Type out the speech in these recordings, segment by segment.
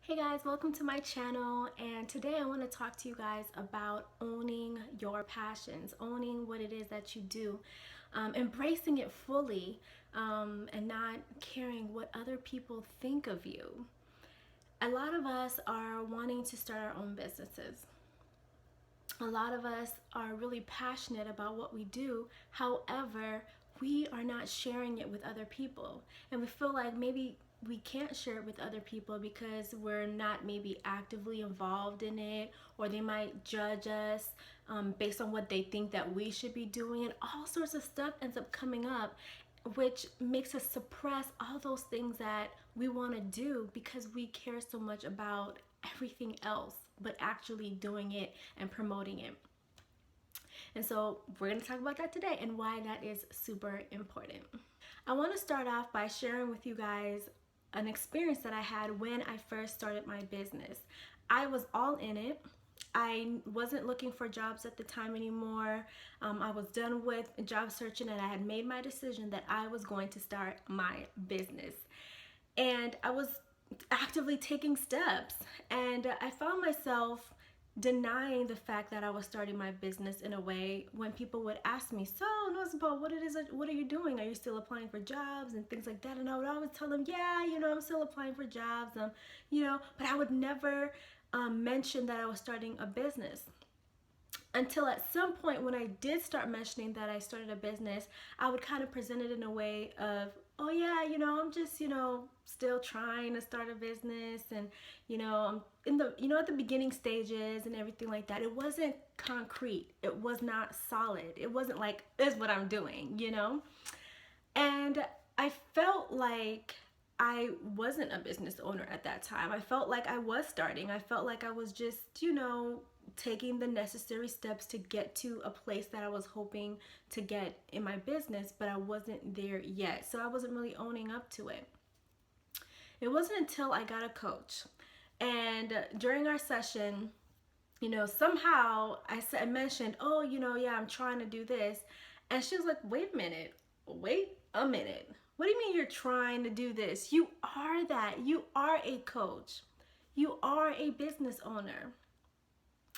Hey guys, welcome to my channel, and today I want to talk to you guys about owning your passions, owning what it is that you do, embracing it fully, and not caring what other people think of you. A lot of us are wanting to start our own businesses. A lot of us are really passionate about what we do. However, we are not sharing it with other people. And we feel like maybe we can't share it with other people because we're not maybe actively involved in it, or they might judge us based on what they think that we should be doing. And all sorts of stuff ends up coming up, which makes us suppress all those things that we want to do because we care so much about everything else but actually doing it and promoting it. And so we're going to talk about that today and why that is super important. I want to start off by sharing with you guys an experience that I had when I first started my business. I was all in it. I wasn't looking for jobs at the time anymore. I was done with job searching, and I had made my decision that I was going to start my business. And I was actively taking steps, and I found myself denying the fact that I was starting my business in a way when people would ask me, so Nosabel, what are you doing? Are you still applying for jobs and things like that? And I would always tell them, yeah, I'm still applying for jobs, but I would never mention that I was starting a business. Until at some point when I did start mentioning that I started a business, I would kind of present it in a way of, oh yeah, I'm just, still trying to start a business, and, I'm in the, at the beginning stages and everything like that. It wasn't concrete. It was not solid. It wasn't like, this is what I'm doing. And I felt like I wasn't a business owner at that time. I felt like I was starting. I felt like I was just, taking the necessary steps to get to a place that I was hoping to get in my business, but I wasn't there yet. So I wasn't really owning up to it. It wasn't until I got a coach. And during our session, somehow I mentioned, oh, yeah, I'm trying to do this. And she was like, wait a minute. What do you mean you're trying to do this? You are that. You are a coach. You are a business owner.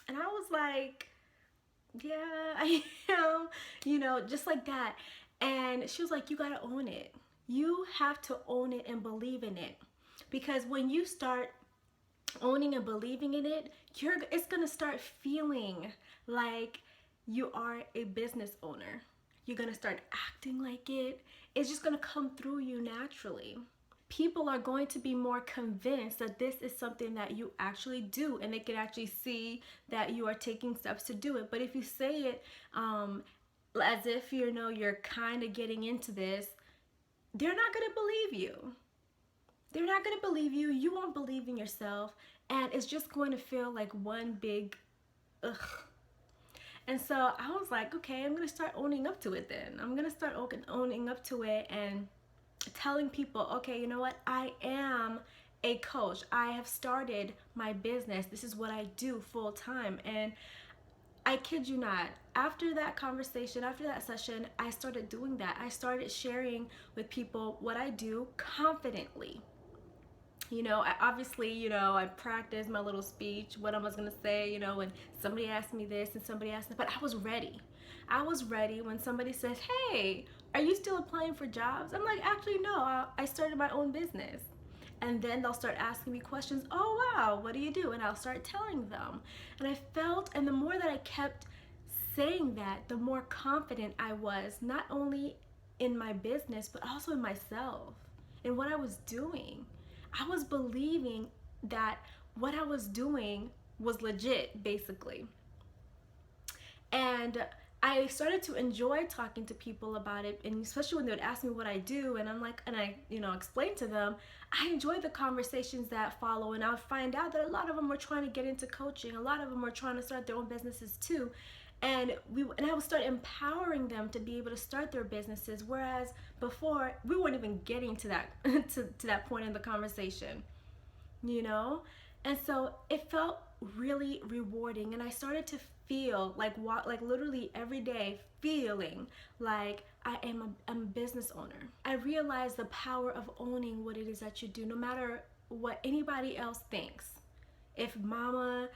And I was like, yeah, I am, just like that. And she was like, you gotta own it. You have to own it and believe in it. Because when you start owning and believing in it, it's gonna start feeling like you are a business owner. You're gonna start acting like it. It's just gonna come through you naturally. People are going to be more convinced that this is something that you actually do, and they can actually see that you are taking steps to do it. But if you say it as if you're kind of getting into this, they're not going to believe you. They're not going to believe you. You won't believe in yourself, and it's just going to feel like one big ugh. And so I was like, okay, I'm going to start owning up to it then. I'm going to start owning up to it and telling people, okay, you know what? I am a coach. I have started my business. This is what I do full time. And I kid you not, after that conversation, after that session, I started doing that. I started sharing with people what I do confidently. I practiced my little speech, what I was going to say, when somebody asked me this and somebody asked me, but I was ready. I was ready when somebody says, hey, are you still applying for jobs? I'm like, actually, no, I started my own business. And then they'll start asking me questions. Oh, wow, what do you do? And I'll start telling them. And I felt, and the more that I kept saying that, the more confident I was, not only in my business, but also in myself, in what I was doing. I was believing that what I was doing was legit, basically. And I started to enjoy talking to people about it, and especially when they would ask me what I do, and I explain to them. I enjoy the conversations that follow, and I'll find out that a lot of them were trying to get into coaching. A lot of them were trying to start their own businesses too. And I would start empowering them to be able to start their businesses, whereas before we weren't even getting to that to that point in the conversation, and so it felt really rewarding, and I started to feel like literally every day feeling like I'm a business owner. I realized the power of owning what it is that you do, no matter what anybody else thinks. If mama,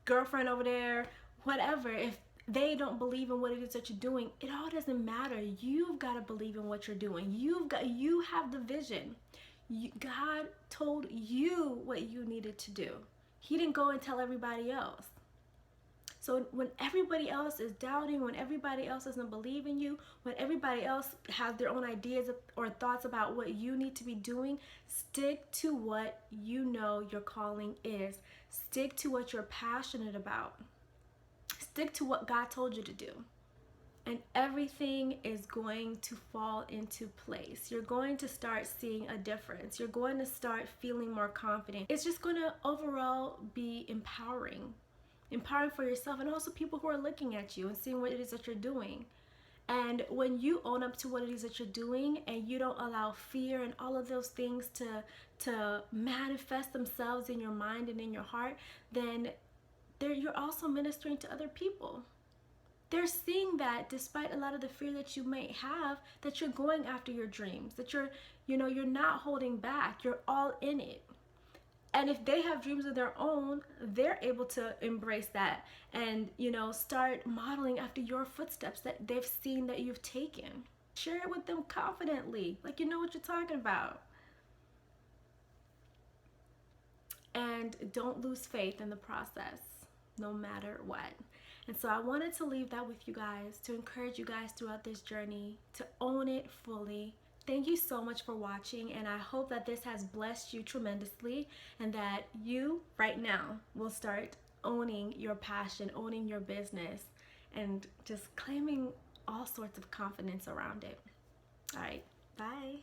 girlfriend over there, whatever, if they don't believe in what it is that you're doing, it all doesn't matter. You've got to believe in what you're doing. You have the vision. God told you what you needed to do. He didn't go and tell everybody else. So when everybody else is doubting, when everybody else doesn't believe in you, when everybody else has their own ideas or thoughts about what you need to be doing, stick to what you know your calling is. Stick to what you're passionate about. Stick to what God told you to do. And everything is going to fall into place. You're going to start seeing a difference. You're going to start feeling more confident. It's just going to overall be empowering for yourself and also people who are looking at you and seeing what it is that you're doing. And when you own up to what it is that you're doing and you don't allow fear and all of those things to manifest themselves in your mind and in your heart, then you're also ministering to other people. They're seeing that despite a lot of the fear that you may have, that you're going after your dreams, that you're not holding back, you're all in it. And if they have dreams of their own, they're able to embrace that and, start modeling after your footsteps that they've seen that you've taken. Share it with them confidently, like you know what you're talking about. And don't lose faith in the process, no matter what. And so I wanted to leave that with you guys, to encourage you guys throughout this journey, to own it fully. Thank you so much for watching, and I hope that this has blessed you tremendously and that you right now will start owning your passion, owning your business, and just claiming all sorts of confidence around it. All right, bye.